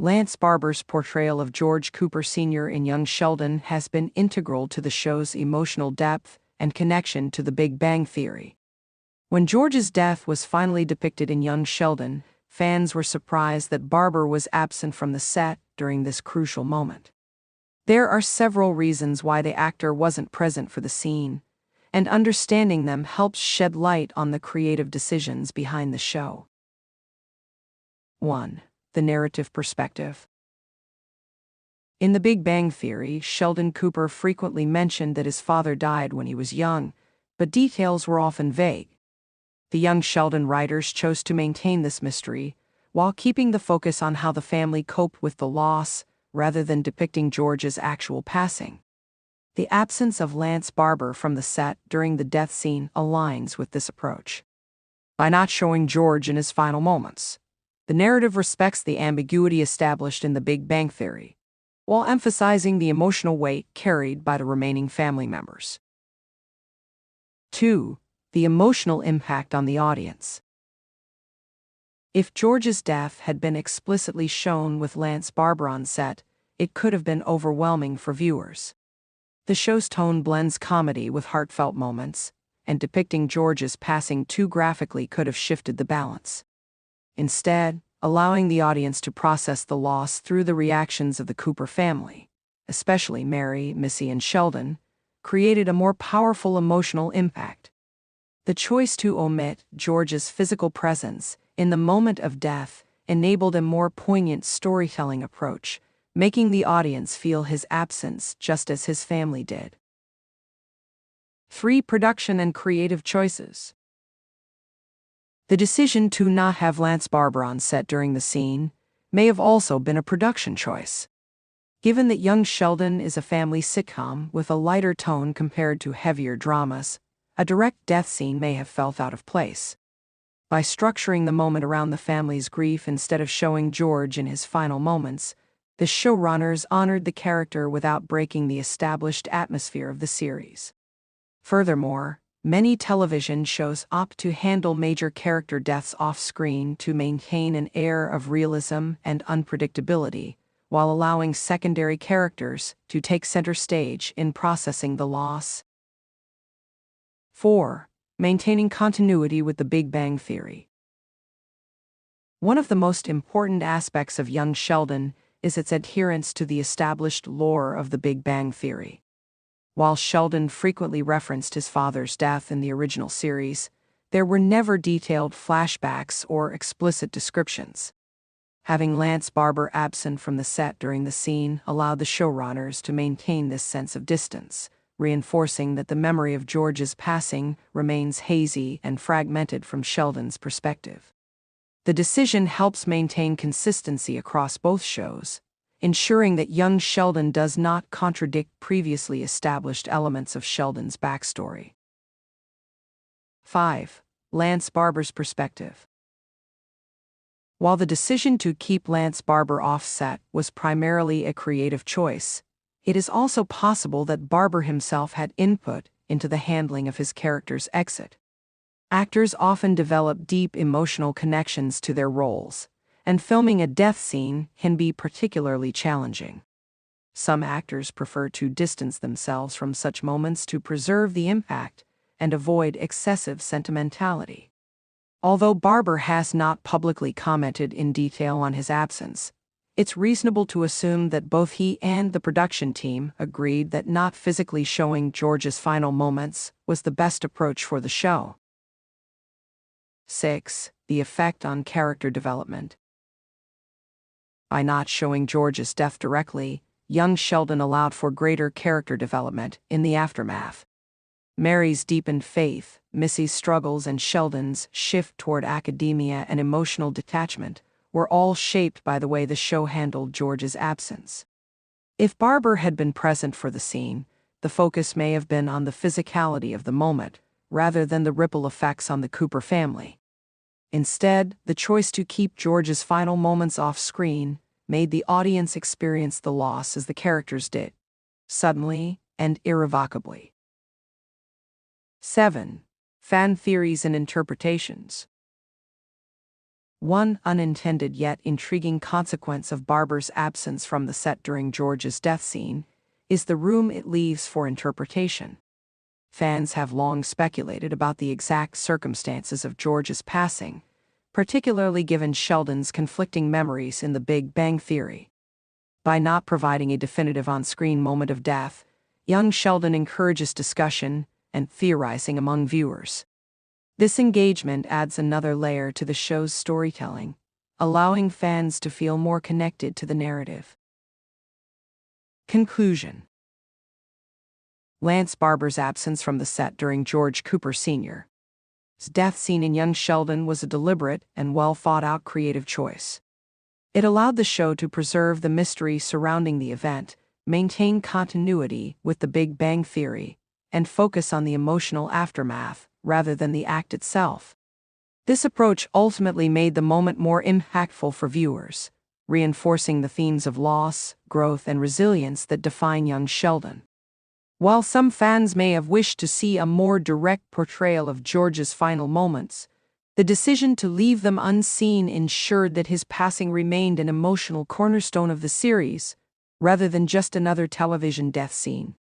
Lance Barber's portrayal of George Cooper Sr. in young Sheldon has been integral to the show's emotional depth and connection to The Big Bang Theory. When George's death was finally depicted in young Sheldon, fans were surprised that Barber was absent from the set during this crucial moment. There are several reasons why the actor wasn't present for the scene, and understanding them helps shed light on the creative decisions behind the show. 1. The narrative perspective. In The Big Bang Theory, Sheldon Cooper frequently mentioned that his father died when he was young, but details were often vague. The young Sheldon writers chose to maintain this mystery, while keeping the focus on how the family coped with the loss, rather than depicting George's actual passing. The absence of Lance Barber from the set during the death scene aligns with this approach. By not showing George in his final moments, the narrative respects the ambiguity established in The Big Bang Theory, while emphasizing the emotional weight carried by the remaining family members. 2. The emotional impact on the audience. If George's death had been explicitly shown with Lance Barber on set, it could have been overwhelming for viewers. The show's tone blends comedy with heartfelt moments, and depicting George's passing too graphically could have shifted the balance. Instead, allowing the audience to process the loss through the reactions of the Cooper family, especially Mary, Missy, and Sheldon, created a more powerful emotional impact. The choice to omit George's physical presence in the moment of death enabled a more poignant storytelling approach, making the audience feel his absence just as his family did. 3. Production and creative choices. The decision to not have Lance Barber on set during the scene may have also been a production choice. Given that young Sheldon is a family sitcom with a lighter tone compared to heavier dramas, a direct death scene may have felt out of place. By structuring the moment around the family's grief instead of showing George in his final moments, the showrunners honored the character without breaking the established atmosphere of the series. Furthermore, many television shows opt to handle major character deaths off-screen to maintain an air of realism and unpredictability, while allowing secondary characters to take center stage in processing the loss. 4. Maintaining continuity with The Big Bang Theory. One of the most important aspects of young Sheldon is its adherence to the established lore of The Big Bang Theory. While Sheldon frequently referenced his father's death in the original series, there were never detailed flashbacks or explicit descriptions. Having Lance Barber absent from the set during the scene allowed the showrunners to maintain this sense of distance, reinforcing that the memory of George's passing remains hazy and fragmented from Sheldon's perspective. The decision helps maintain consistency across both shows, ensuring that young Sheldon does not contradict previously established elements of Sheldon's backstory. 5. Lance Barber's perspective. While the decision to keep Lance Barber off-set was primarily a creative choice, it is also possible that Barber himself had input into the handling of his character's exit. Actors often develop deep emotional connections to their roles, and filming a death scene can be particularly challenging. Some actors prefer to distance themselves from such moments to preserve the impact and avoid excessive sentimentality. Although Barber has not publicly commented in detail on his absence, it's reasonable to assume that both he and the production team agreed that not physically showing George's final moments was the best approach for the show. 6. The effect on character development. By not showing George's death directly, young Sheldon allowed for greater character development in the aftermath. Mary's deepened faith, Missy's struggles, and Sheldon's shift toward academia and emotional detachment were all shaped by the way the show handled George's absence. If Barber had been present for the scene, the focus may have been on the physicality of the moment, rather than the ripple effects on the Cooper family. Instead, the choice to keep George's final moments off-screen made the audience experience the loss as the characters did, suddenly and irrevocably. 7. Fan theories and interpretations. One unintended yet intriguing consequence of Barber's absence from the set during George's death scene is the room it leaves for interpretation. Fans have long speculated about the exact circumstances of George's passing, particularly given Sheldon's conflicting memories in The Big Bang Theory. By not providing a definitive on-screen moment of death, young Sheldon encourages discussion and theorizing among viewers. This engagement adds another layer to the show's storytelling, allowing fans to feel more connected to the narrative. Conclusion. Lance Barber's absence from the set during George Cooper Sr.'s death scene in young Sheldon was a deliberate and well-thought-out creative choice. It allowed the show to preserve the mystery surrounding the event, maintain continuity with The Big Bang Theory, and focus on the emotional aftermath rather than the act itself. This approach ultimately made the moment more impactful for viewers, reinforcing the themes of loss, growth, and resilience that define young Sheldon. While some fans may have wished to see a more direct portrayal of George's final moments, the decision to leave them unseen ensured that his passing remained an emotional cornerstone of the series, rather than just another television death scene.